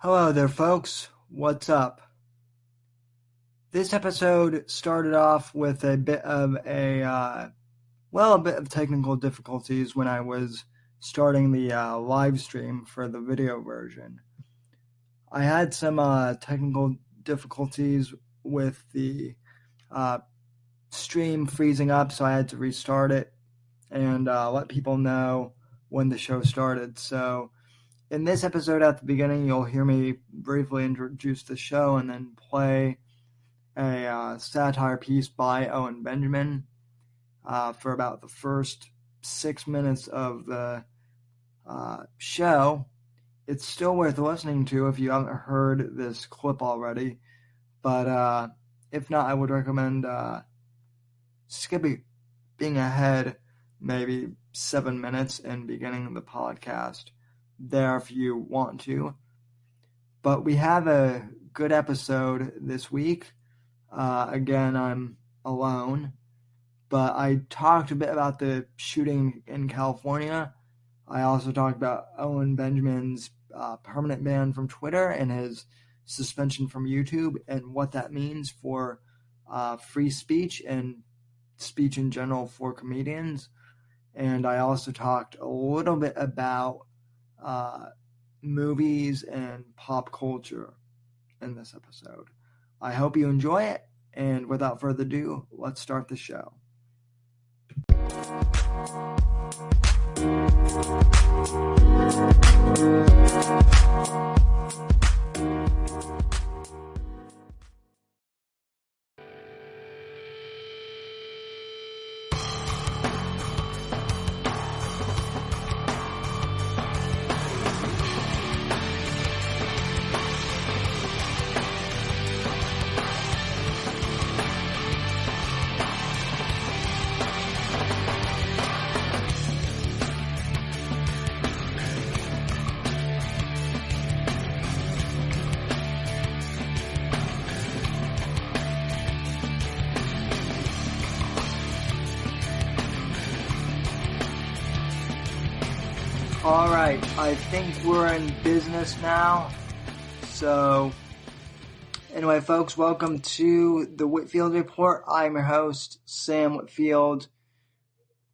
Hello there, folks. What's up? This episode started off with a bit of technical difficulties when I was starting the live stream for the video version. I had some technical difficulties with the stream freezing up, so I had to restart it and let people know when the show started. So in this episode at the beginning, you'll hear me briefly introduce the show and then play a satire piece by Owen Benjamin for about the first 6 minutes of the show. It's still worth listening to if you haven't heard this clip already, but if not, I would recommend skipping ahead maybe 7 minutes and beginning the podcast there if you want to. But we have a good episode this week. Again, I'm alone, but I talked a bit about the shooting in California. I also talked about Owen Benjamin's permanent ban from Twitter and his suspension from YouTube and what that means for free speech and speech in general for comedians. And I also talked a little bit about movies and pop culture in this episode. I hope you enjoy it, and without further ado, let's start the show. All right, I think we're in business now. So, anyway, folks, welcome to the Whitfield Report. I'm your host, Sam Whitfield,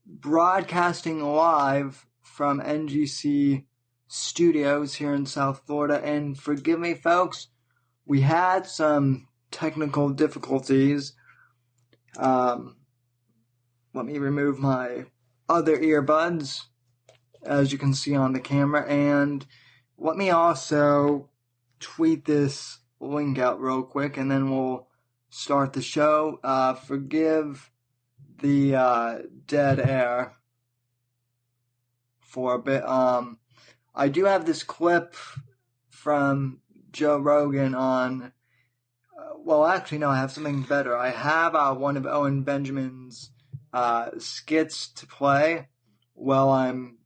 broadcasting live from NGC Studios here in South Florida. And forgive me, folks, we had some technical difficulties. Let me remove my other earbuds, as you can see on the camera, and let me also tweet this link out real quick, and then we'll start the show. Forgive the dead air for a bit. I do have this clip from Joe Rogan on, no, I have something better. I have one of Owen Benjamin's skits to play while I'm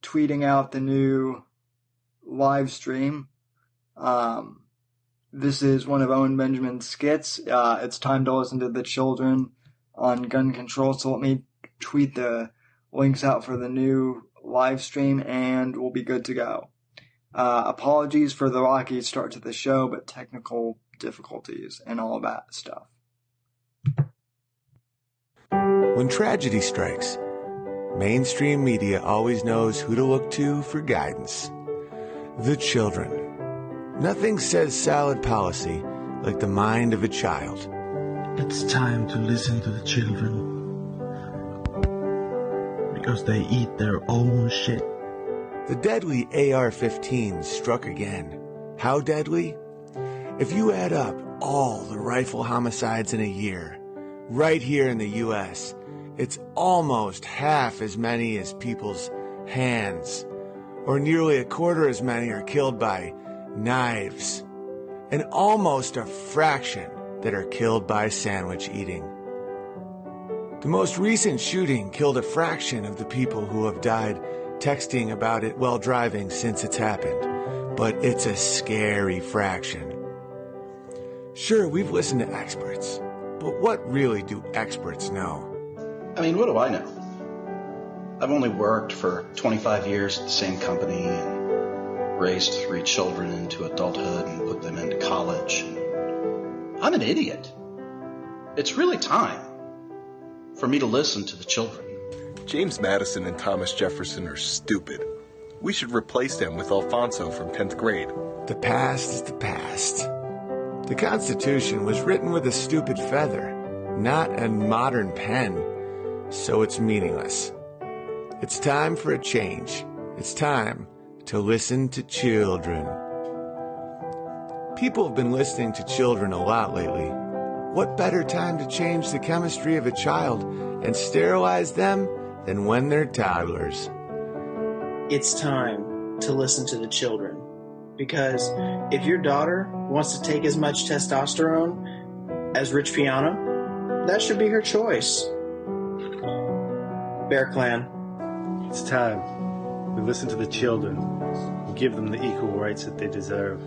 tweeting out the new live stream. This is one of Owen Benjamin's skits. It's time to listen to the children on gun control. So let me tweet the links out for the new live stream and we'll be good to go. Apologies for the rocky start to the show, but technical difficulties and all that stuff. When tragedy strikes, mainstream media always knows who to look to for guidance. The children. Nothing says salad policy like the mind of a child. It's time to listen to the children, because they eat their own shit. The deadly AR-15 struck again. How deadly? If you add up all the rifle homicides in a year, right here in the U.S., it's almost half as many as people's hands, or nearly a quarter as many are killed by knives, and almost a fraction that are killed by sandwich eating. The most recent shooting killed a fraction of the people who have died texting about it while driving since it's happened, but it's a scary fraction. Sure, we've listened to experts, but what really do experts know? I mean, what do I know? I've only worked for 25 years at the same company, and raised 3 children into adulthood and put them into college. I'm an idiot. It's really time for me to listen to the children. James Madison and Thomas Jefferson are stupid. We should replace them with Alfonso from 10th grade. The past is the past. The Constitution was written with a stupid feather, not a modern pen, so it's meaningless. It's time for a change. It's time to listen to children. People have been listening to children a lot lately. What better time to change the chemistry of a child and sterilize them than when they're toddlers? It's time to listen to the children. Because if your daughter wants to take as much testosterone as Rich Piana, that should be her choice. Bear Clan. It's time we listen to the children and give them the equal rights that they deserve.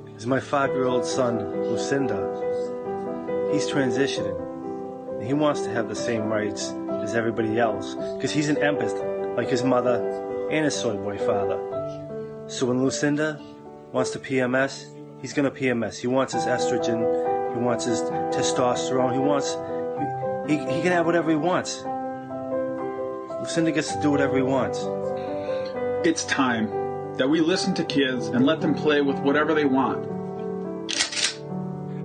Because my 5-year-old son, Lucinda, he's transitioning. And he wants to have the same rights as everybody else. Because he's an empath, like his mother and his soy boy father. So when Lucinda wants to PMS, he's going to PMS. He wants his estrogen. He wants his testosterone. He can have whatever he wants. Lucinda gets to do whatever he wants. It's time that we listen to kids and let them play with whatever they want.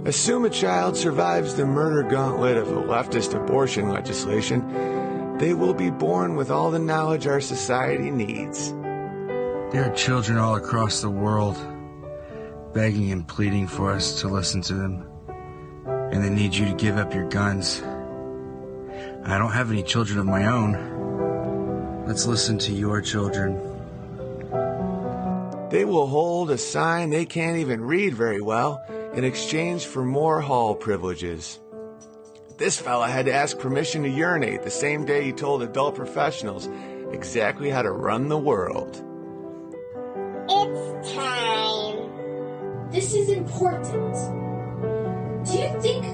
Assume a child survives the murder gauntlet of leftist abortion legislation, they will be born with all the knowledge our society needs. There are children all across the world begging and pleading for us to listen to them. And they need you to give up your guns. I don't have any children of my own. Let's listen to your children. They will hold a sign they can't even read very well in exchange for more hall privileges. This fella had to ask permission to urinate the same day he told adult professionals exactly how to run the world. It's time. This is important. Do you think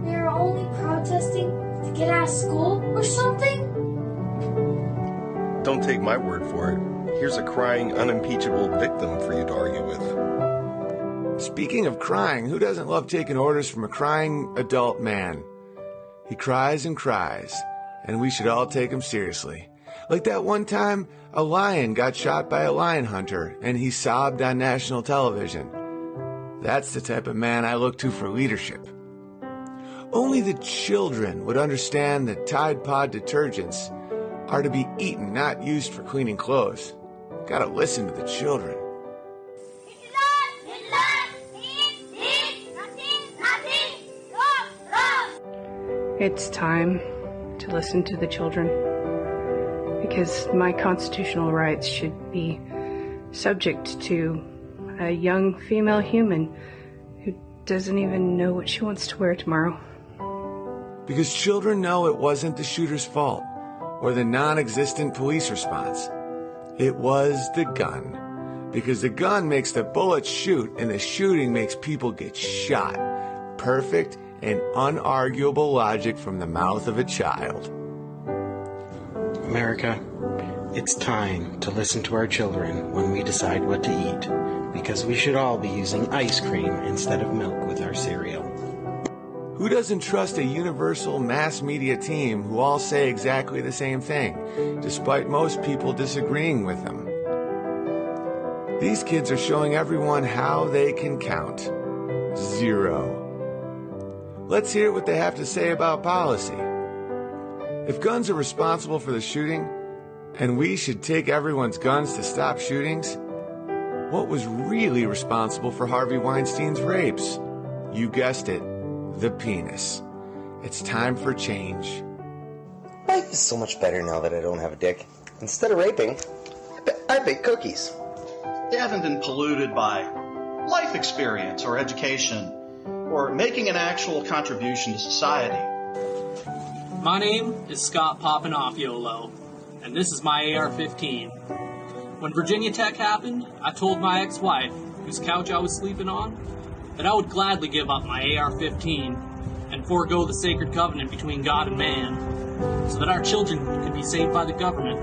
we are only protesting to get out of school or something? Don't take my word for it. Here's a crying, unimpeachable victim for you to argue with. Speaking of crying, who doesn't love taking orders from a crying adult man? He cries and cries, and we should all take him seriously. Like that one time, a lion got shot by a lion hunter, and he sobbed on national television. That's the type of man I look to for leadership. Only the children would understand that Tide Pod detergents are to be eaten, not used for cleaning clothes. Gotta listen to the children. It's time to listen to the children, because my constitutional rights should be subject to a young female human who doesn't even know what she wants to wear tomorrow. Because children know it wasn't the shooter's fault or the non-existent police response. It was the gun. Because the gun makes the bullets shoot and the shooting makes people get shot. Perfect and unarguable logic from the mouth of a child. America, it's time to listen to our children when we decide what to eat, because we should all be using ice cream instead of milk with our cereal. Who doesn't trust a universal mass media team who all say exactly the same thing, despite most people disagreeing with them? These kids are showing everyone how they can count. 0. Let's hear what they have to say about policy. If guns are responsible for the shooting, and we should take everyone's guns to stop shootings, what was really responsible for Harvey Weinstein's rapes? You guessed it, the penis. It's time for change. Life is so much better now that I don't have a dick. Instead of raping, I bake cookies. They haven't been polluted by life experience or education or making an actual contribution to society. My name is Scott Papanofiolo, and this is my AR-15. When Virginia Tech happened, I told my ex-wife, whose couch I was sleeping on, that I would gladly give up my AR-15 and forego the sacred covenant between God and man, so that our children could be saved by the government.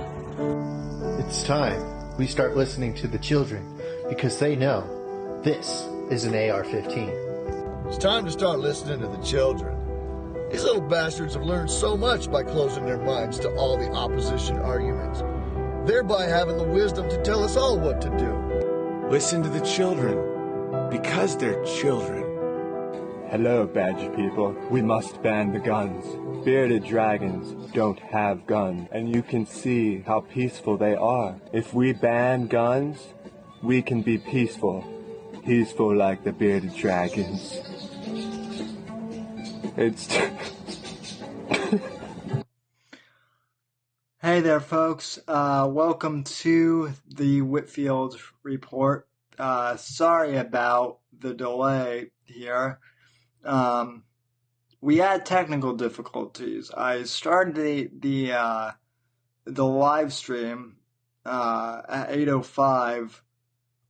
It's time we start listening to the children, because they know this is an AR-15. It's time to start listening to the children. These little bastards have learned so much by closing their minds to all the opposition arguments, thereby having the wisdom to tell us all what to do. Listen to the children, because they're children. Hello, badge people. We must ban the guns. Bearded dragons don't have guns, and you can see how peaceful they are. If we ban guns, we can be peaceful. Peaceful like the bearded dragons. Hey there, folks. Welcome to the Whitfield Report. Sorry about the delay here. We had technical difficulties. I started the live stream at 8:05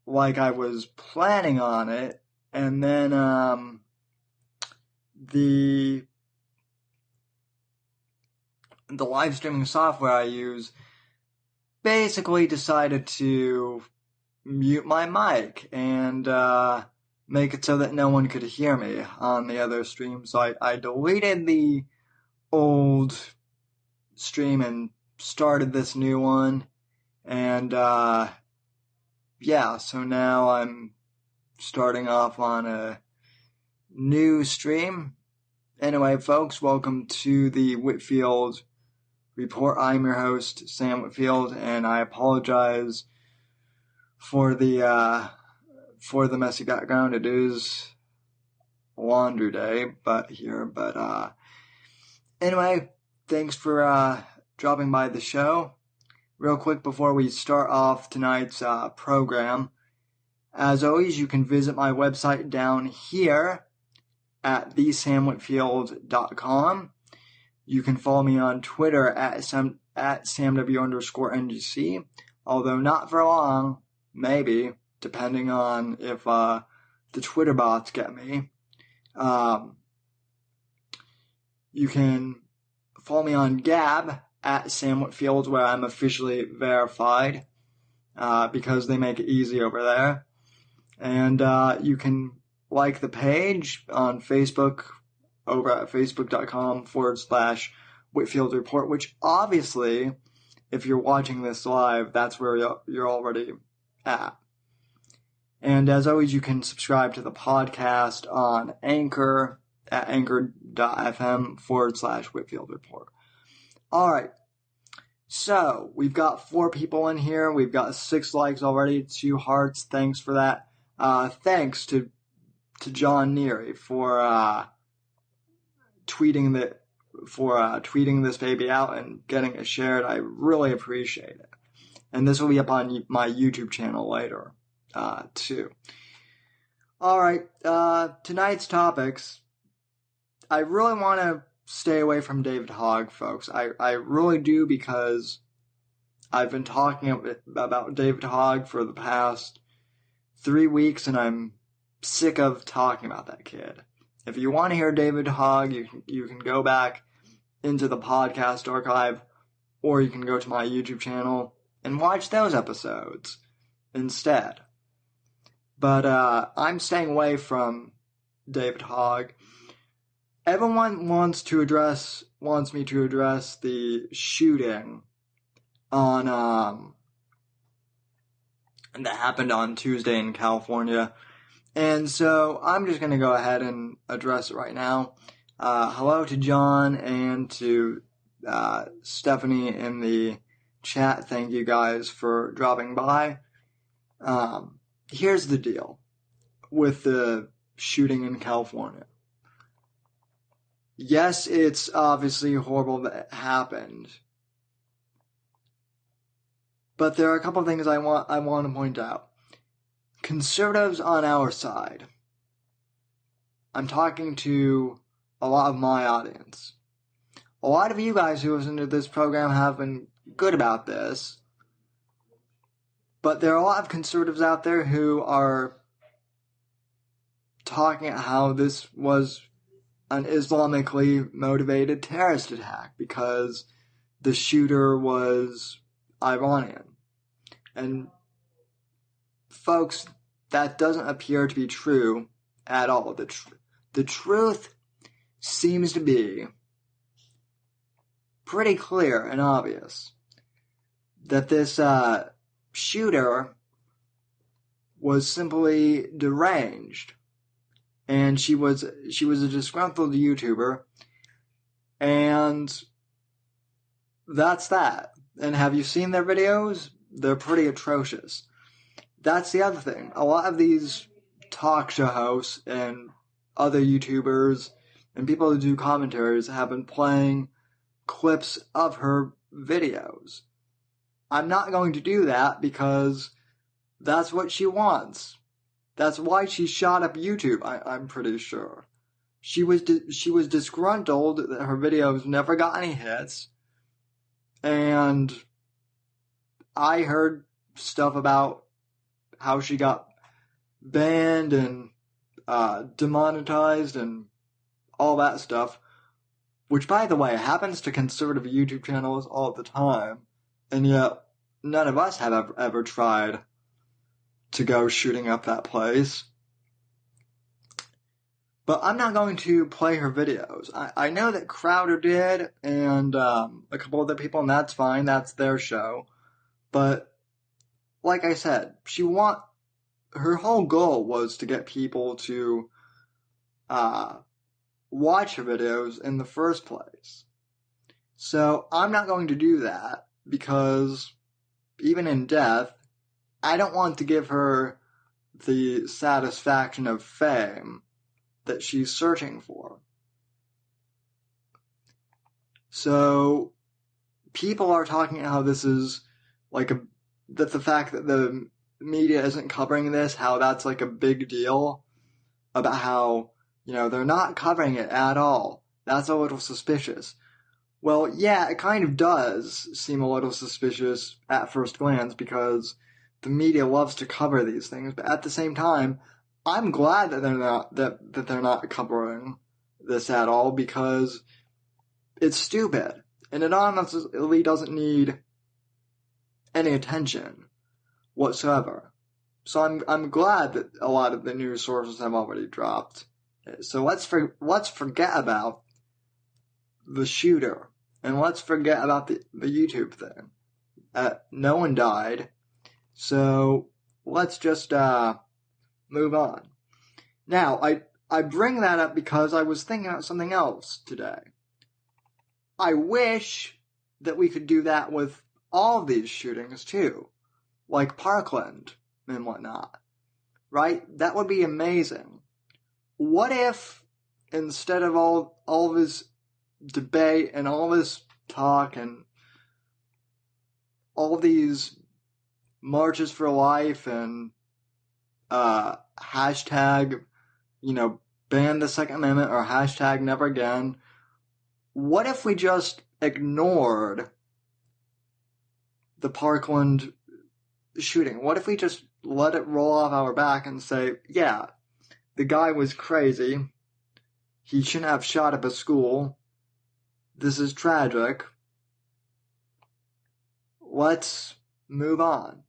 like I was planning on it, and then the live streaming software I use basically decided to mute my mic and make it so that no one could hear me on the other stream. So I deleted the old stream and started this new one. And yeah, so now I'm starting off on a new stream. Anyway, folks, welcome to the Whitfield Report. I'm your host, Sam Whitfield, and I apologize for the messy background. It is laundry day, but anyway, thanks for dropping by the show. Real quick before we start off tonight's program, as always, you can visit my website down here at thesamwhitfield.com. You can follow me on Twitter at SamW_NGC, although not for long, maybe, depending on if the Twitter bots get me. You can follow me on Gab at Sam Whitfield, where I'm officially verified, because they make it easy over there. And you can like the page on Facebook over at facebook.com/Whitfield Report, which obviously, if you're watching this live, that's where you're already at. And as always, you can subscribe to the podcast on Anchor at anchor.fm/Whitfield Report. All right. So we've got 4 people in here. We've got 6 likes already, 2 hearts. Thanks for that. Thanks to John Neary for tweeting this baby out and getting it shared. I really appreciate it. And this will be up on my YouTube channel later, too. All right, tonight's topics. I really want to stay away from David Hogg, folks. I really do, because I've been talking about David Hogg for the past 3 weeks, and I'm sick of talking about that kid. If you want to hear David Hogg, you can go back into the podcast archive, or you can go to my YouTube channel and watch those episodes instead. But I'm staying away from David Hogg. Everyone wants me to address the shooting on that happened on Tuesday in California. And so I'm just going to go ahead and address it right now. Hello to John and to Stephanie in the chat. Thank you guys for dropping by. Here's the deal with the shooting in California. Yes, it's obviously horrible that it happened. But there are a couple of things I want to point out. Conservatives on our side. I'm talking to a lot of my audience. A lot of you guys who listen to this program have been good about this. But there are a lot of conservatives out there who are talking about how this was an Islamically motivated terrorist attack because the shooter was Iranian. And folks, that doesn't appear to be true at all. The truth seems to be pretty clear and obvious that this shooter was simply deranged, and she was a disgruntled YouTuber, and that's that. And have you seen their videos? They're pretty atrocious. That's the other thing. A lot of these talk show hosts and other YouTubers and people who do commentaries have been playing clips of her videos. I'm not going to do that because that's what she wants. That's why she shot up YouTube, I'm pretty sure. She was disgruntled that her videos never got any hits, and I heard stuff about how she got banned and demonetized and all that stuff, which, by the way, happens to conservative YouTube channels all the time, and yet none of us have ever tried to go shooting up that place. But I'm not going to play her videos. I know that Crowder did, and a couple other people, and that's fine, that's their show. But, like I said, her whole goal was to get people to watch her videos in the first place. So I'm not going to do that because even in death, I don't want to give her the satisfaction of fame that she's searching for. So people are talking about how this is that the fact that the media isn't covering this, how that's like a big deal, about how, they're not covering it at all. That's a little suspicious. Well, yeah, it kind of does seem a little suspicious at first glance because the media loves to cover these things, but at the same time, I'm glad that they're not covering this at all because it's stupid and it honestly doesn't need any attention whatsoever. So I'm glad that a lot of the news sources have already dropped. So let's forget about the shooter and let's forget about the YouTube thing. No one died, so let's just move on. Now, I bring that up because I was thinking about something else today. I wish that we could do that with all of these shootings too, like Parkland and whatnot, right? That would be amazing. What if, instead of all this debate and all this talk and all these marches for life and hashtag, ban the Second Amendment or hashtag never again, what if we just ignored the Parkland shooting? What if we just let it roll off our back and say, yeah, the guy was crazy. He shouldn't have shot up a school. This is tragic. Let's move on.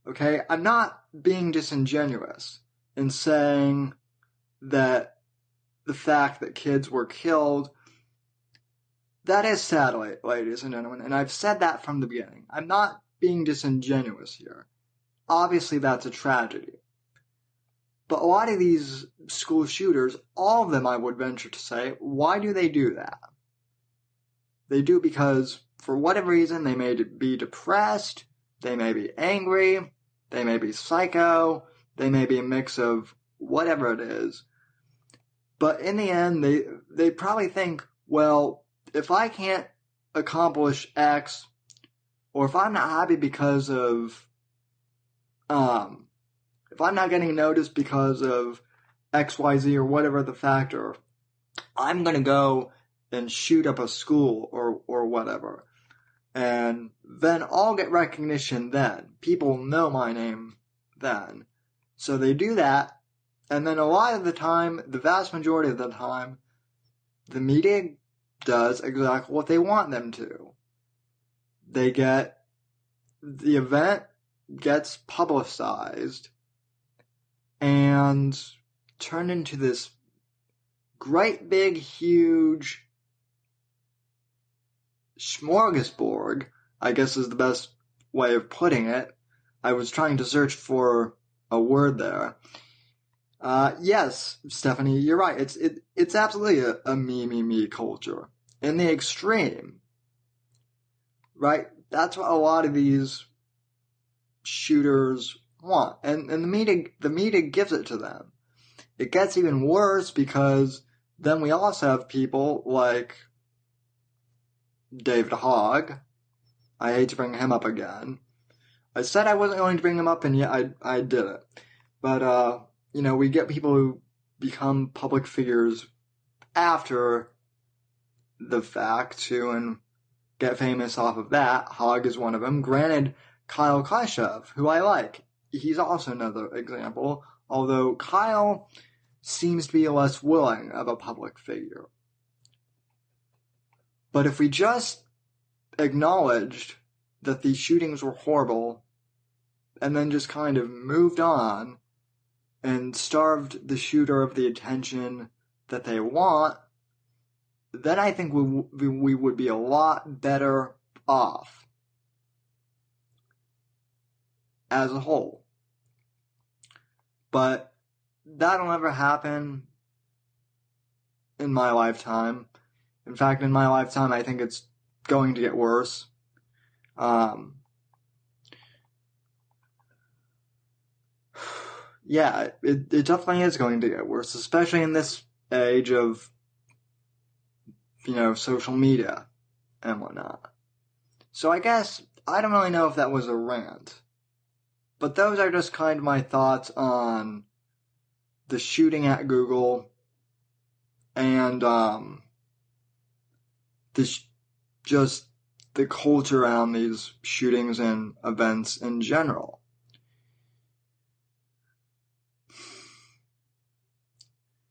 Okay? I'm not being disingenuous in saying that the fact that kids were killed, that is sad, ladies and gentlemen, and I've said that from the beginning. I'm not being disingenuous here. Obviously, that's a tragedy. But a lot of these school shooters, all of them, I would venture to say, why do they do that? They do because, for whatever reason, they may be depressed, they may be angry, they may be psycho, they may be a mix of whatever it is. But in the end, they probably think, well, if I can't accomplish X, or if I'm not happy because of, if I'm not getting noticed because of XYZ or whatever the factor, I'm going to go and shoot up a school or whatever. And then I'll get recognition then. People know my name then. So they do that, and then a lot of the time, the vast majority of the time, the media does exactly what they want them to. They get the event gets publicized and turned into this great big huge smorgasbord, I guess is the best way of putting it. I was trying to search for a word there. Yes, Stephanie, you're right. It's absolutely a me culture in the extreme, right? That's what a lot of these shooters want, and the media gives it to them. It gets even worse because then we also have people like David Hogg. I hate to bring him up again. I said I wasn't going to bring him up, and yet I did it. But, we get people who become public figures after the fact, too, and get famous off of that. Hogg is one of them. Granted, Kyle Kashev, who I like, he's also another example, although Kyle seems to be less willing of a public figure. But if we just acknowledged that these shootings were horrible and then just kind of moved on and starved the shooter of the attention that they want, then I think we would be a lot better off as a whole. But that'll never happen in my lifetime. In fact, in my lifetime, I think it's going to get worse. Yeah, it definitely is going to get worse, especially in this age of, social media and whatnot. So I guess, I don't really know if that was a rant, but those are just kind of my thoughts on the shooting at Google and just the culture around these shootings and events in general.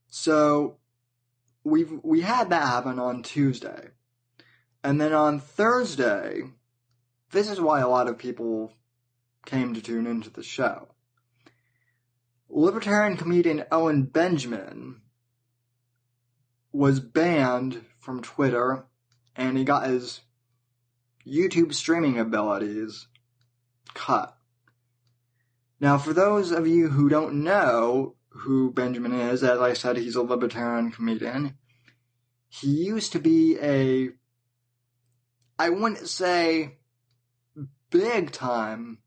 So we had that happen on Tuesday. And then on Thursday, this is why a lot of people came to tune into the show. Libertarian comedian Owen Benjamin was banned from Twitter, and he got his YouTube streaming abilities cut. Now, for those of you who don't know who Benjamin is, as I said, he's a libertarian comedian. He used to be I wouldn't say big-time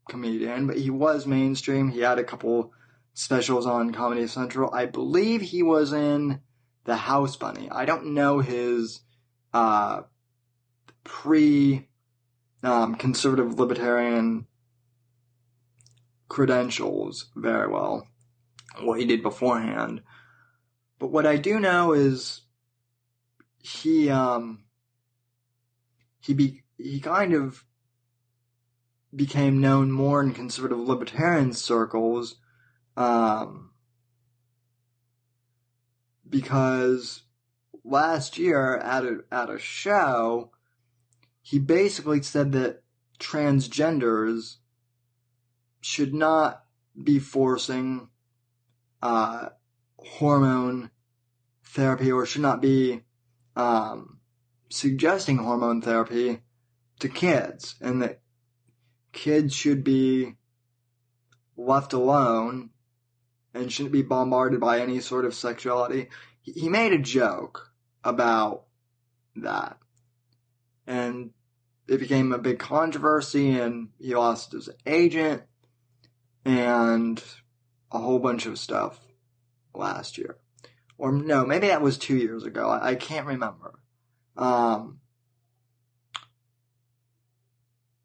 comedian, but he was mainstream. He had a couple specials on Comedy Central. I believe he was in The House Bunny. I don't know his conservative libertarian credentials very well, what he did beforehand. But what I do know is he kind of became known more in conservative libertarian circles because last year at a show, he basically said that transgenders should not be forcing hormone therapy or should not be suggesting hormone therapy to kids, and that kids should be left alone and shouldn't be bombarded by any sort of sexuality. He made a joke about that, and it became a big controversy, and he lost his agent and a whole bunch of stuff last year. Or no, maybe that was 2 years ago. I can't remember.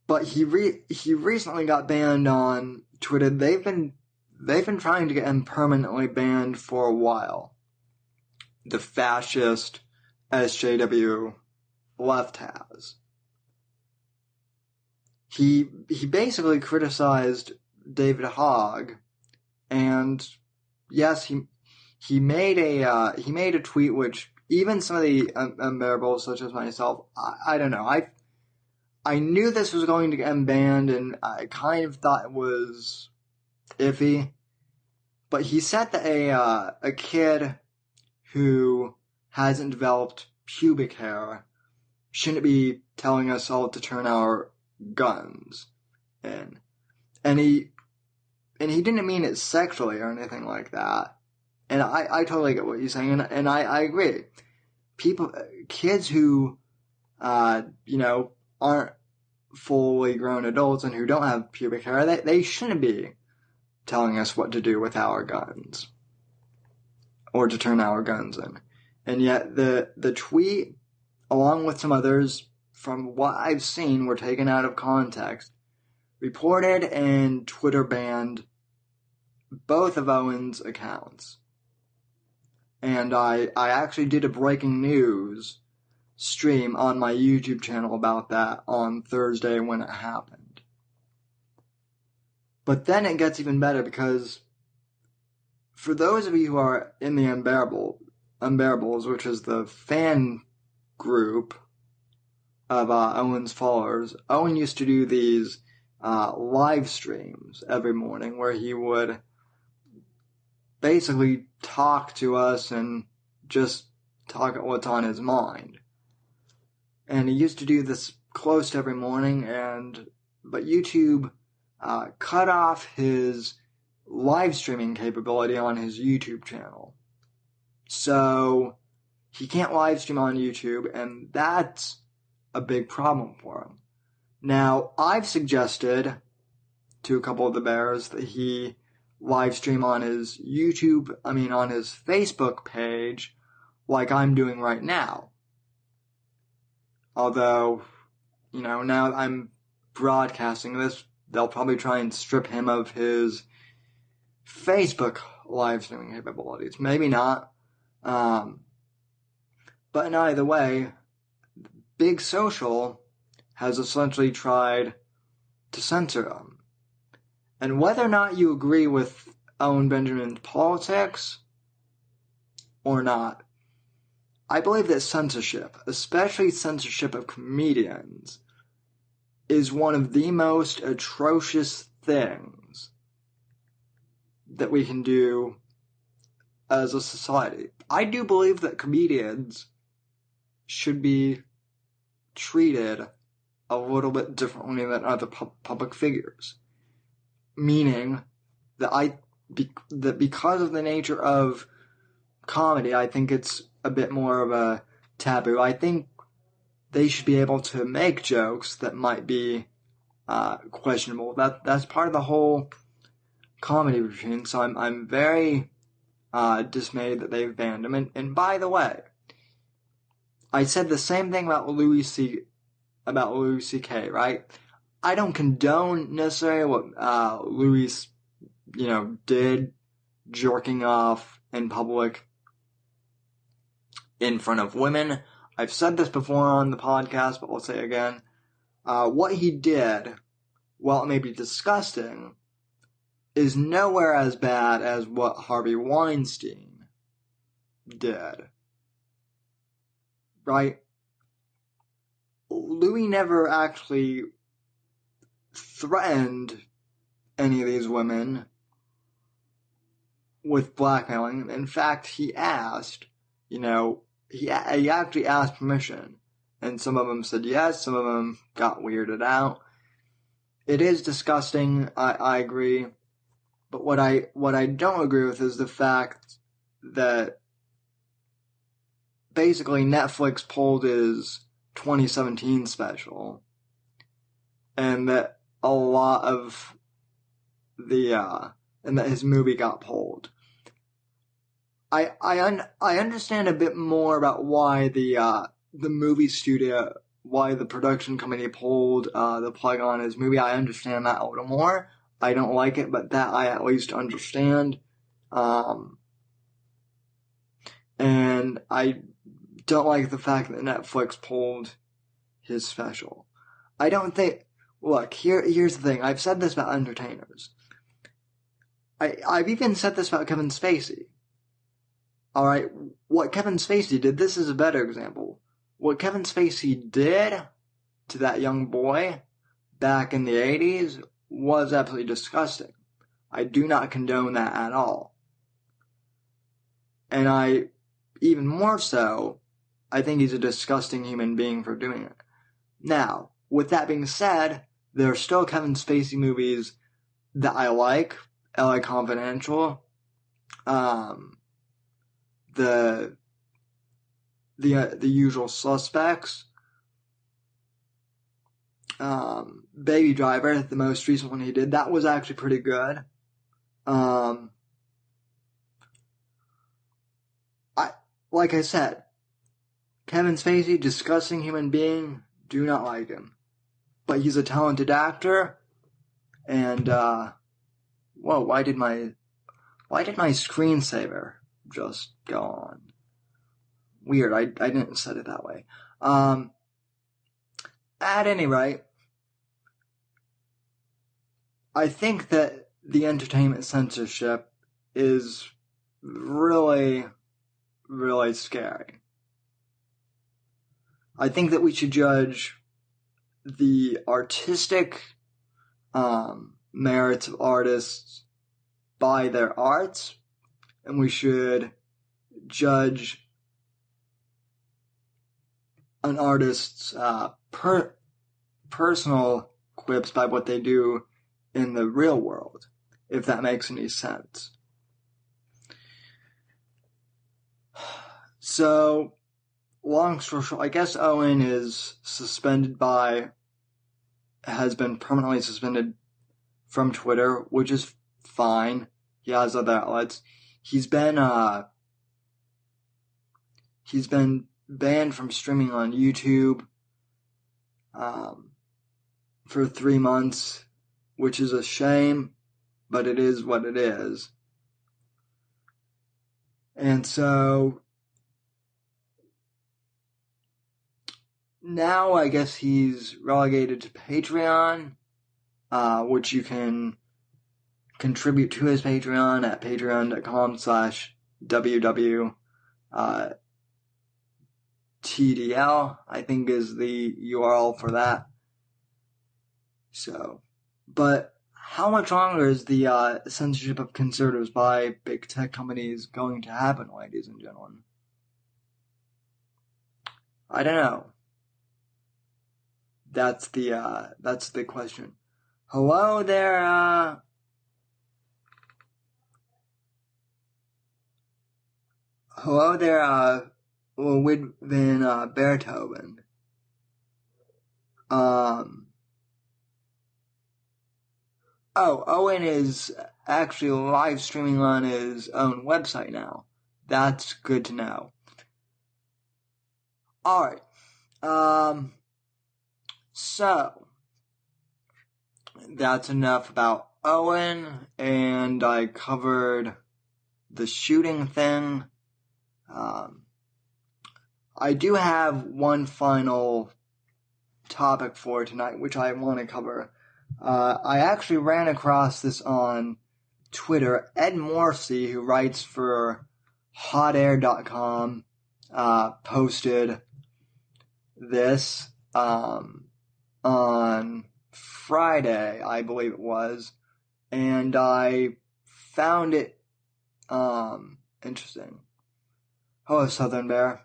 But he recently got banned on Twitter. They've been trying to get him permanently banned for a while. The fascist SJW left has. He basically criticized David Hogg, and yes, he made a tweet which even some of the unbearables such as myself, I don't know, I knew this was going to get banned, and I kind of thought it was iffy. But he said that a kid who hasn't developed pubic hair shouldn't be telling us all to turn our guns in. And he didn't mean it sexually or anything like that. And I totally get what he's saying, and I agree. Kids who, aren't fully grown adults and who don't have pubic hair, they shouldn't be telling us what to do with our guns or to turn our guns in. And yet the tweet, along with some others, from what I've seen, were taken out of context, reported and Twitter banned both of Owen's accounts. And I actually did a breaking news stream on my YouTube channel about that on Thursday when it happened. But then it gets even better, because for those of you who are in the Unbearables, which is the fan group of Owen's followers, Owen used to do these live streams every morning where he would basically talk to us and just talk about what's on his mind. And he used to do this close to every morning, but YouTube cut off his live streaming capability on his YouTube channel. So he can't live stream on YouTube, and that's a big problem for him. Now, I've suggested to a couple of the bears that he live stream on his on his Facebook page, like I'm doing right now. Although, now I'm broadcasting this, they'll probably try and strip him of his Facebook live streaming capabilities. Maybe not. But in either way, Big Social has essentially tried to censor him. And whether or not you agree with Owen Benjamin's politics or not, I believe that censorship, especially censorship of comedians, is one of the most atrocious things that we can do as a society. I do believe that comedians should be treated a little bit differently than other public figures. Meaning that that because of the nature of comedy, I think it's a bit more of a taboo. I think they should be able to make jokes that might be questionable. That's part of the whole comedy routine. So I'm very dismayed that they've banned him. And by the way, I said the same thing about Louis C.K., right? I don't condone necessarily what Louis, did, jerking off in public in front of women. I've said this before on the podcast, but I'll say it again. What he did, while it may be disgusting, is nowhere as bad as what Harvey Weinstein did. Right? Louis never actually threatened any of these women with blackmailing. In fact, he asked, he actually asked permission. And some of them said yes, some of them got weirded out. It is disgusting, I agree. But what I don't agree with is the fact that basically Netflix pulled his 2017 special, and that a lot of and that his movie got pulled. I understand a bit more about why the movie studio, why the production company pulled the plug on his movie. I understand that a little more. I don't like it, but that I at least understand. And I don't like the fact that Netflix pulled his special. I don't think... Look, here's the thing. I've said this about entertainers. I've even said this about Kevin Spacey. Alright, what Kevin Spacey did, this is a better example. What Kevin Spacey did to that young boy back in the 80s was absolutely disgusting. I do not condone that at all. And even more so, I think he's a disgusting human being for doing it. Now, with that being said, there are still Kevin Spacey movies that I like. LA Confidential, the Usual Suspects, Baby Driver, the most recent one he did, that was actually pretty good. Like I said, Kevin Spacey, disgusting human being, do not like him. But he's a talented actor, and, whoa, why did my screensaver just go on? Weird, I didn't set it that way. At any rate, I think that the entertainment censorship is really, really scary. I think that we should judge the artistic merits of artists by their arts, and we should judge an artist's personal quips by what they do in the real world, if that makes any sense. So, long story short, I guess Owen is has been permanently suspended from Twitter, which is fine. He has other outlets. He's been banned from streaming on YouTube for 3 months, which is a shame, but it is what it is. And so now I guess he's relegated to Patreon, which you can contribute to his Patreon at patreon.com/WWTDL, I think is the URL for that. So, but how much longer is the censorship of conservatives by big tech companies going to happen, ladies and gentlemen? I don't know. That's the question. Hello there, Widvin Beethoven. Owen is actually live streaming on his own website now. That's good to know. Alright. So, that's enough about Owen, and I covered the shooting thing. I do have one final topic for tonight, which I want to cover. I actually ran across this on Twitter. Ed Morrissey, who writes for hotair.com, posted this on Friday, I believe it was, and I found it interesting. Hello, Southern Bear.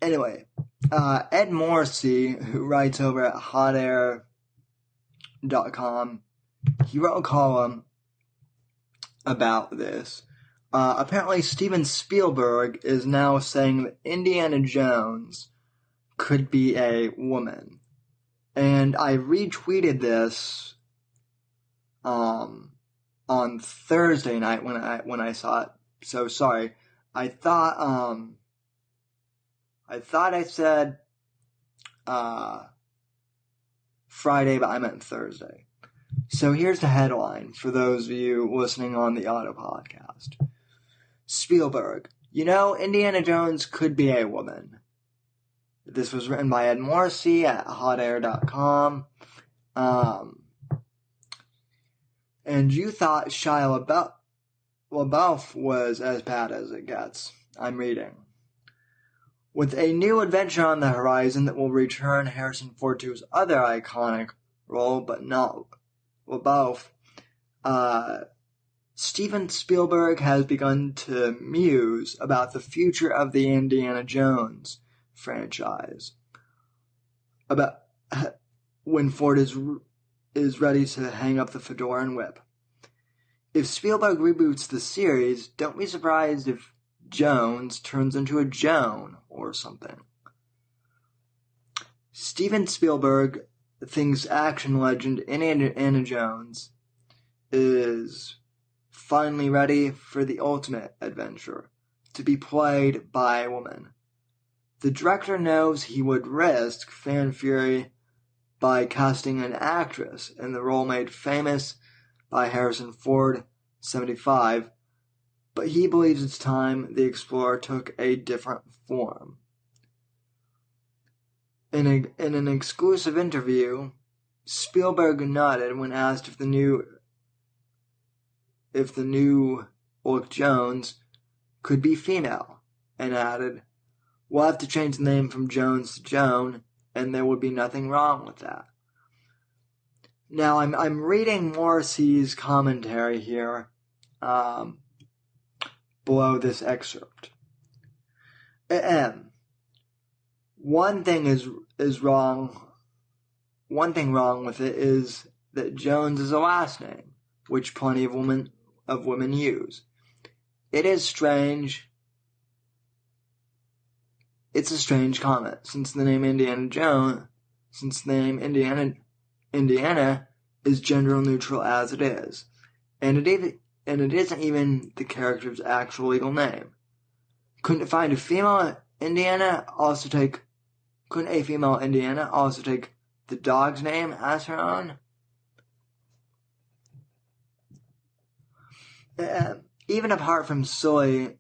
Anyway, Ed Morrissey, who writes over at hotair.com, he wrote a column about this. Apparently Steven Spielberg is now saying that Indiana Jones could be a woman. And I retweeted this on Thursday night when I saw it. So sorry. I thought I said Friday, but I meant Thursday. So here's the headline for those of you listening on the audio podcast. Spielberg, Indiana Jones could be a woman. This was written by Ed Morrissey at hotair.com. And you thought Shia LaBeouf was as bad as it gets. I'm reading. With a new adventure on the horizon that will return Harrison Ford to his other iconic role, but not both, Steven Spielberg has begun to muse about the future of the Indiana Jones franchise. About when Ford is ready to hang up the fedora and whip. If Spielberg reboots the series, don't be surprised if Jones turns into a Joan or something. Steven Spielberg thinks action legend Indiana Jones is finally ready for the ultimate adventure, to be played by a woman. The director knows he would risk fan fury by casting an actress in the role made famous by Harrison Ford, 75, but he believes it's time the Explorer took a different form. In an exclusive interview, Spielberg nodded when asked if the new look Jones could be female, and added, "We'll have to change the name from Jones to Joan, and there would be nothing wrong with that." Now, I'm reading Morrissey's commentary here below this excerpt. One thing wrong with it is that Jones is a last name, which plenty of women use. It is strange. It's a strange comment, since the name Indiana is gender neutral as it is, and it isn't even the character's actual legal name. Couldn't a female Indiana also take the dog's name as her own? Even apart from silly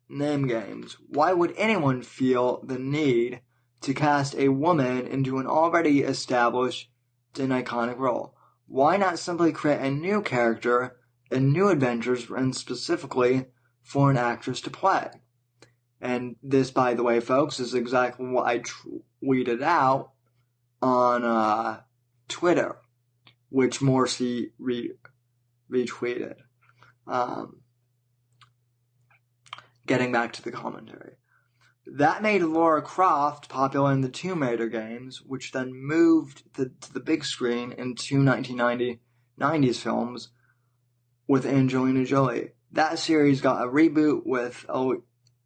name games, why would anyone feel the need to cast a woman into an already established and iconic role? Why not simply create a new character and new adventures, and specifically for an actress to play? And this, by the way, folks, is exactly what I tweeted out on Twitter, which Morrissey retweeted. Getting back to the commentary. That made Lara Croft popular in the Tomb Raider games, which then moved to the big screen in two 1990s films with Angelina Jolie. That series got a reboot with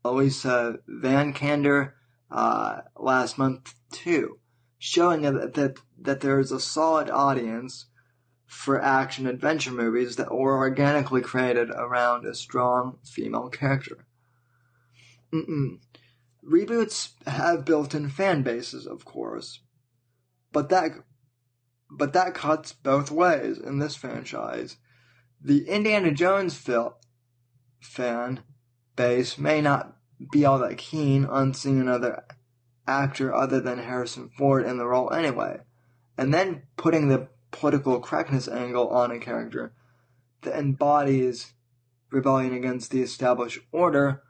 Elisa Vikander last month too, showing that there is a solid audience for action adventure movies that were organically created around a strong female character. Reboots have built-in fan bases, of course, but that cuts both ways in this franchise. The Indiana Jones fan base may not be all that keen on seeing another actor other than Harrison Ford in the role anyway, and then putting the political correctness angle on a character that embodies rebellion against the established order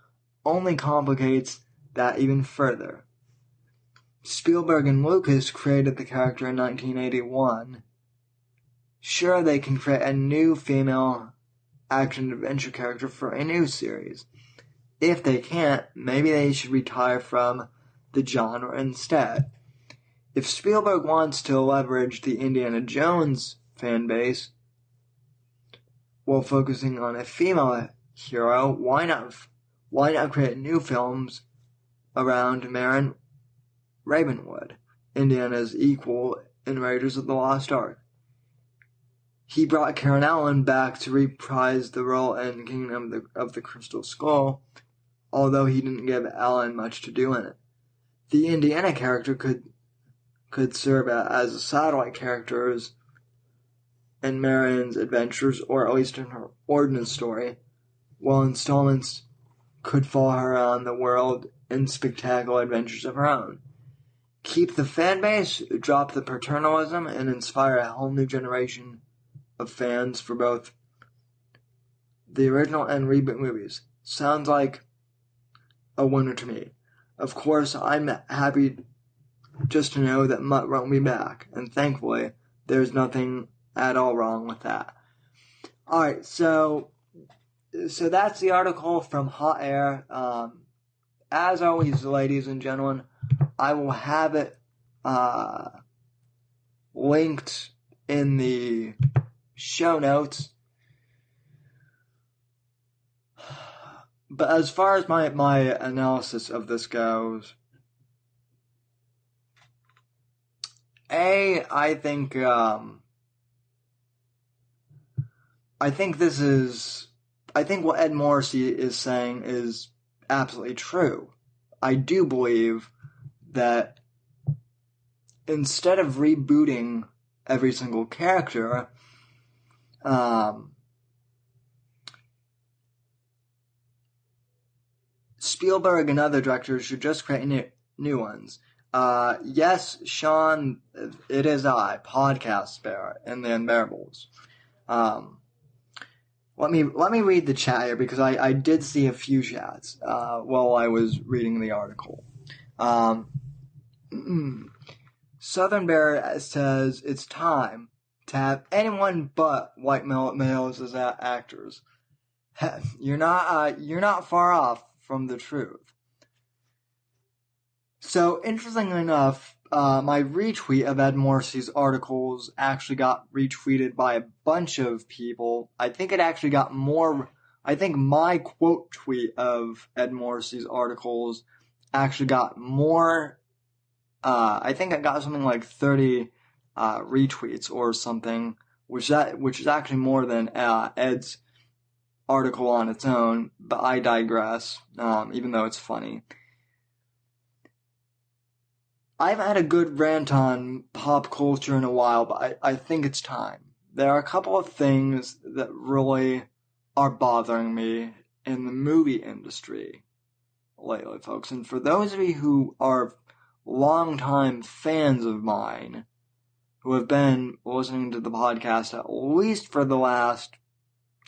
only complicates that even further. Spielberg and Lucas created the character in 1981. Sure, they can create a new female action-adventure character for a new series. If they can't, maybe they should retire from the genre instead. If Spielberg wants to leverage the Indiana Jones fan base while focusing on a female hero, why not create new films around Marin Ravenwood, Indiana's equal in Raiders of the Lost Ark? He brought Karen Allen back to reprise the role in Kingdom of the Crystal Skull, although he didn't give Allen much to do in it. The Indiana character could serve as a satellite character in Marin's adventures, or at least in her origin story, while installments could follow her around the world in spectacular adventures of her own. Keep the fan base, drop the paternalism, and inspire a whole new generation of fans for both the original and reboot movies. Sounds like a winner to me. of course, I'm happy just to know that Mutt won't be back, and thankfully, there's nothing at all wrong with that. Alright, so that's the article from Hot Air. As always, ladies and gentlemen, I will have it linked in the show notes. But as far as my analysis of this goes, I think what Ed Morrissey is saying is absolutely true. I do believe that instead of rebooting every single character, Spielberg and other directors should just create new ones. Yes, Sean, it is I, Podcast Bear, and the Unbearables. Let me read the chat here, because I did see a few chats while I was reading the article. Southern Bear says it's time to have anyone but white males as actors. You're not far off from the truth. So, interestingly enough, my retweet of Ed Morrissey's articles actually got retweeted by a bunch of people. I think it actually got more. I think my quote tweet of Ed Morrissey's articles actually got more. I think I got something like 30 retweets or something, which is actually more than Ed's article on its own. But I digress. Even though it's funny. I haven't had a good rant on pop culture in a while, but I think it's time. There are a couple of things that really are bothering me in the movie industry lately, folks. And for those of you who are longtime fans of mine, who have been listening to the podcast at least for the last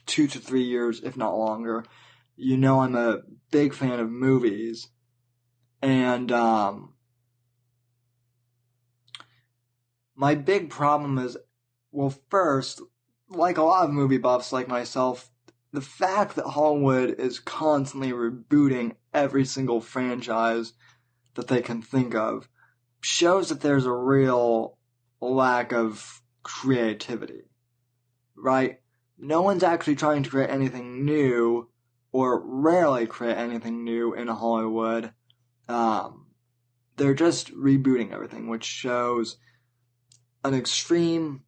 2 to 3 years, if not longer, you know I'm a big fan of movies. And, my big problem is, well, first, like a lot of movie buffs like myself, the fact that Hollywood is constantly rebooting every single franchise that they can think of shows that there's a real lack of creativity, right? No one's actually trying to create anything new, or rarely create anything new in Hollywood. They're just rebooting everything, which shows an extreme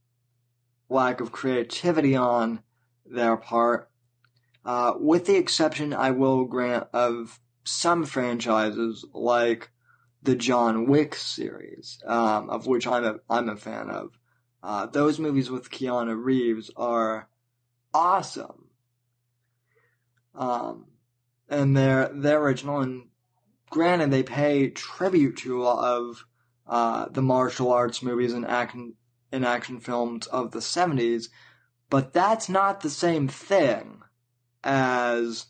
lack of creativity on their part, with the exception, I will grant, of some franchises like the John Wick series, of which I'm a fan of. Those movies with Keanu Reeves are awesome, and they're original. And granted, they pay tribute to a lot of the martial arts movies and action films of the 70s, but that's not the same thing as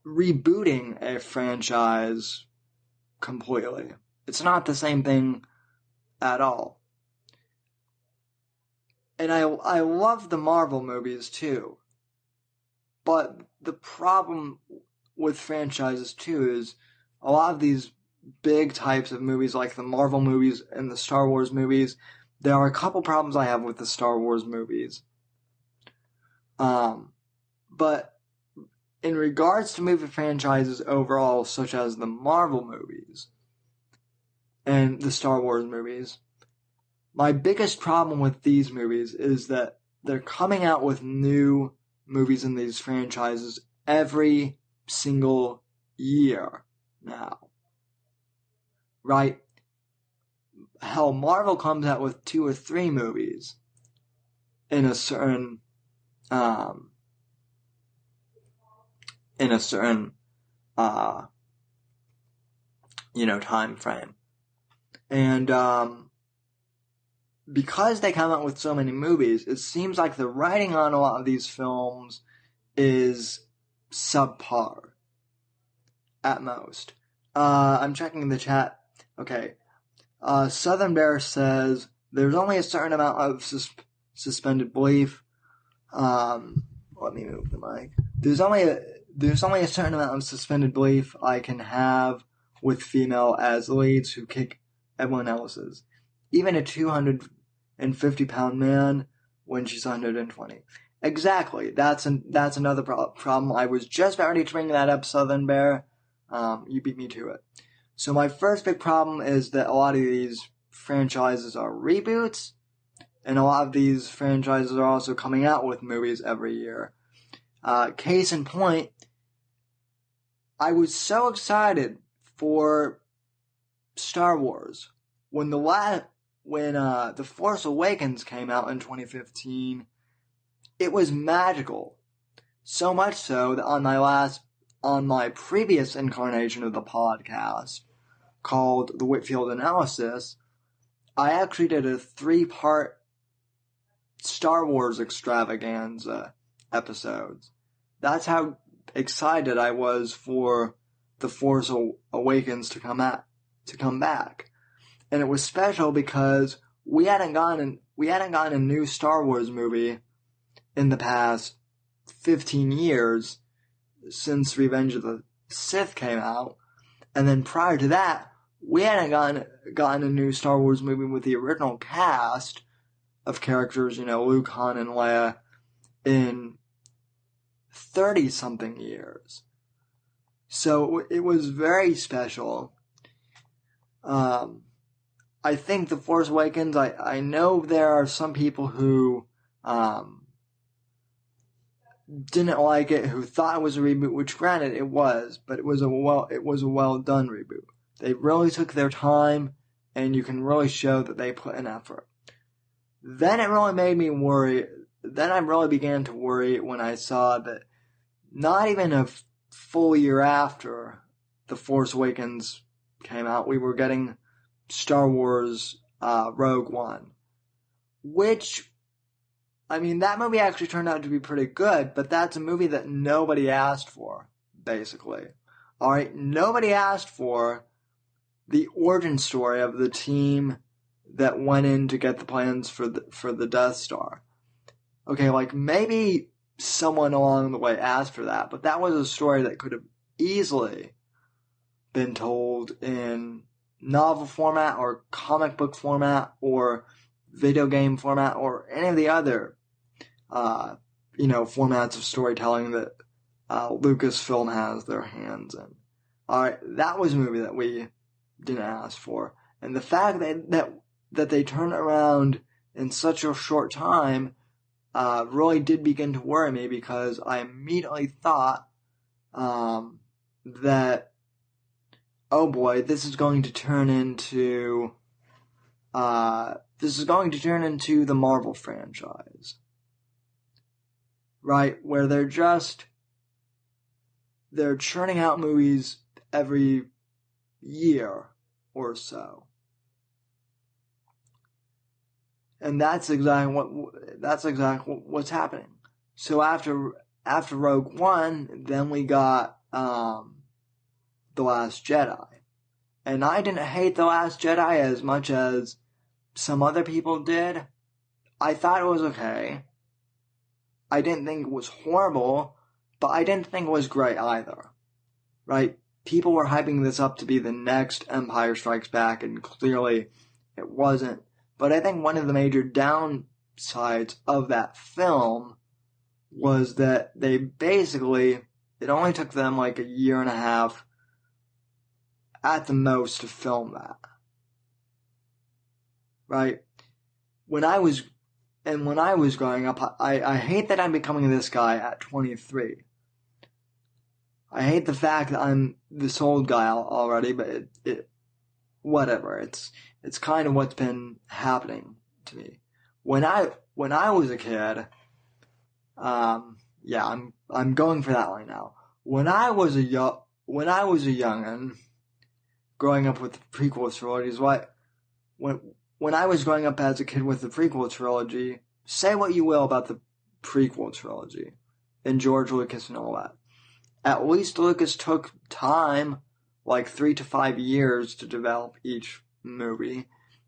rebooting a franchise completely. It's not the same thing at all. And I love the Marvel movies too, but the problem with franchises too is a lot of these big types of movies like the Marvel movies and the Star Wars movies, there are a couple problems I have with the Star Wars movies. But in regards to movie franchises overall, such as the Marvel movies and the Star Wars movies, my biggest problem with these movies is that they're coming out with new movies in these franchises every single year now. Right? Hell, Marvel comes out with 2 or 3 movies in a certain time frame. And because they come out with so many movies, it seems like the writing on a lot of these films is subpar. at most. I'm checking the chat. Okay. Southern Bear says there's only a certain amount of suspended belief. Let me move the mic. There's only a certain amount of suspended belief I can have with female as leads who kick everyone else's. Even a 250-pound man when she's 120. Exactly. That's another problem. I was just about ready to bring that up, Southern Bear. You beat me to it. So my first big problem is that a lot of these franchises are reboots, and a lot of these franchises are also coming out with movies every year. Case in point, I was so excited for Star Wars when The Force Awakens came out in 2015. It was magical, so much so that on my previous incarnation of the podcast, called the Whitfield Analysis, I actually did a 3-part Star Wars extravaganza episodes. That's how excited I was for The Force Awakens to come back. And it was special because we hadn't gotten a new Star Wars movie in the past 15 years since Revenge of the Sith came out. And then prior to that, we hadn't gotten a new Star Wars movie with the original cast of characters, Luke, Han, and Leia, in 30-something years. So it was very special. I think The Force Awakens, I know there are some people who didn't like it, who thought it was a reboot, which granted it was, but it was a well done reboot. They really took their time, and you can really show that they put an effort. Then it really made me worry. Then I really began to worry when I saw that not even a full year after The Force Awakens came out, we were getting Star Wars Rogue One, which, that movie actually turned out to be pretty good, but that's a movie that nobody asked for, basically. Alright, nobody asked for the origin story of the team that went in to get the plans for the Death Star. Okay, maybe someone along the way asked for that, but that was a story that could have easily been told in novel format or comic book format or video game format or any of the other, formats of storytelling that Lucasfilm has their hands in. Alright, that was a movie that we didn't ask for. And the fact that they turned around in such a short time really did begin to worry me, because I immediately thought that, oh boy, this is going to turn into the Marvel franchise. Right? Where they're churning out movies every year or so. And that's exactly what's happening. So after Rogue One, then we got The Last Jedi. And I didn't hate The Last Jedi as much as some other people did. I thought it was okay. I didn't think it was horrible, but I didn't think it was great either. Right? People were hyping this up to be the next Empire Strikes Back, and clearly it wasn't. But I think one of the major downsides of that film was that it only took them a year and a half at the most to film that. Right? When I was growing up, I hate that I'm becoming this guy at 23. I hate the fact that I'm this old guy already, but whatever. It's kind of what's been happening to me. When I was a kid, I'm going for that right now. When I was a youngin', growing up with the prequel trilogies, when I was growing up as a kid with the prequel trilogy, say what you will about the prequel trilogy and George Lucas and all that, at least Lucas took time, like 3 to 5 years, to develop each movie.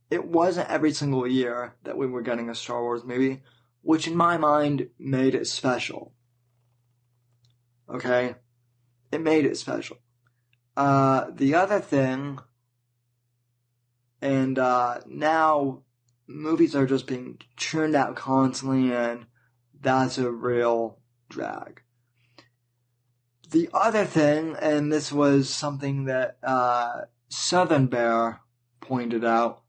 It wasn't every single year that we were getting a Star Wars movie, which in my mind made it special. Okay? It made it special. The other thing, and now movies are just being churned out constantly, and that's a real drag. The other thing, and this was something that Southern Bear pointed out,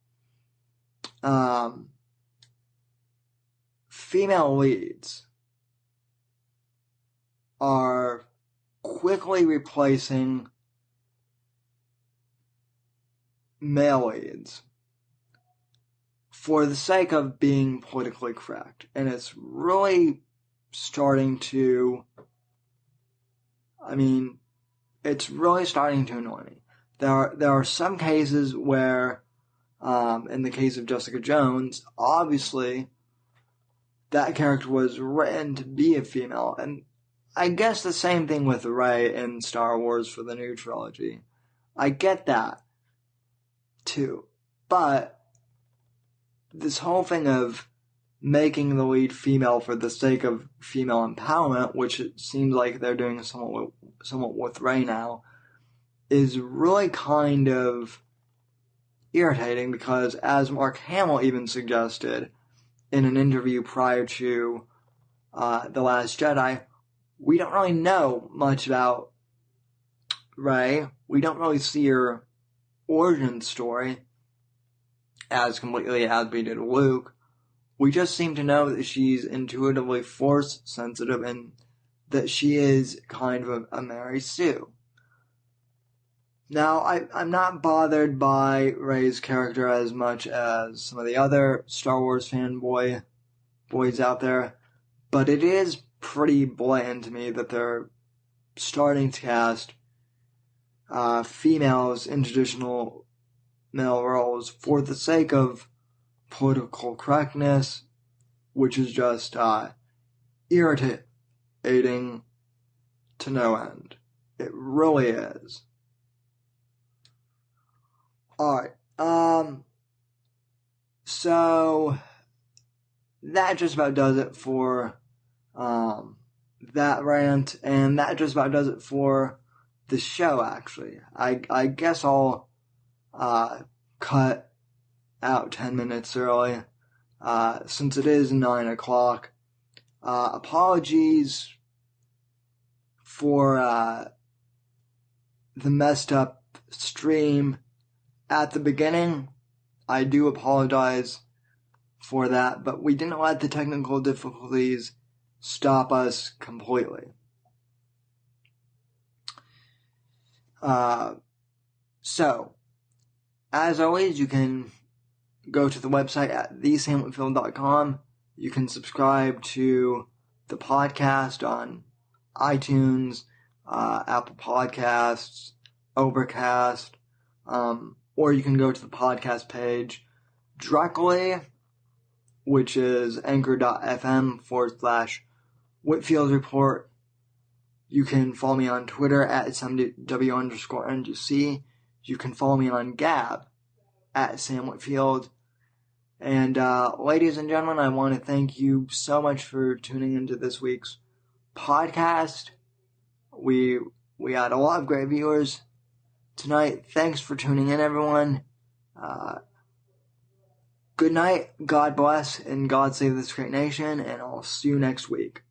female leads are quickly replacing male leads for the sake of being politically correct. And it's really starting to, it's really starting to annoy me. There are some cases where, in the case of Jessica Jones, obviously that character was written to be a female, and I guess the same thing with Rey in Star Wars for the new trilogy. I get that, too. But this whole thing of making the lead female for the sake of female empowerment, which it seems like they're doing somewhat with Rey now, is really kind of irritating, because as Mark Hamill even suggested in an interview prior to The Last Jedi, we don't really know much about Rey. We don't really see her origin story as completely as we did Luke. We just seem to know that she's intuitively force sensitive and that she is kind of a Mary Sue. Now, I'm not bothered by Rey's character as much as some of the other Star Wars boys out there, but it is pretty blatant to me that they're starting to cast females in traditional male roles for the sake of political correctness, which is just irritating to no end. It really is. Alright, so that just about does it for that rant, and that just about does it for the show, actually. I guess I'll cut out 10 minutes early, since it is 9 o'clock. Apologies for the messed up stream at the beginning. I do apologize for that, but we didn't let the technical difficulties stop us completely. So, as always, you can go to the website at thesamwhitfield.com. You can subscribe to the podcast on iTunes, Apple Podcasts, Overcast, or you can go to the podcast page directly, which is anchor.fm/Whitfield Report. You can follow me on Twitter at SamW_NGC. You can follow me on Gab at Sam Whitfield. And ladies and gentlemen, I want to thank you so much for tuning into this week's podcast. We had a lot of great viewers tonight. Thanks for tuning in, everyone. Good night, God bless, and God save this great nation, and I'll see you next week.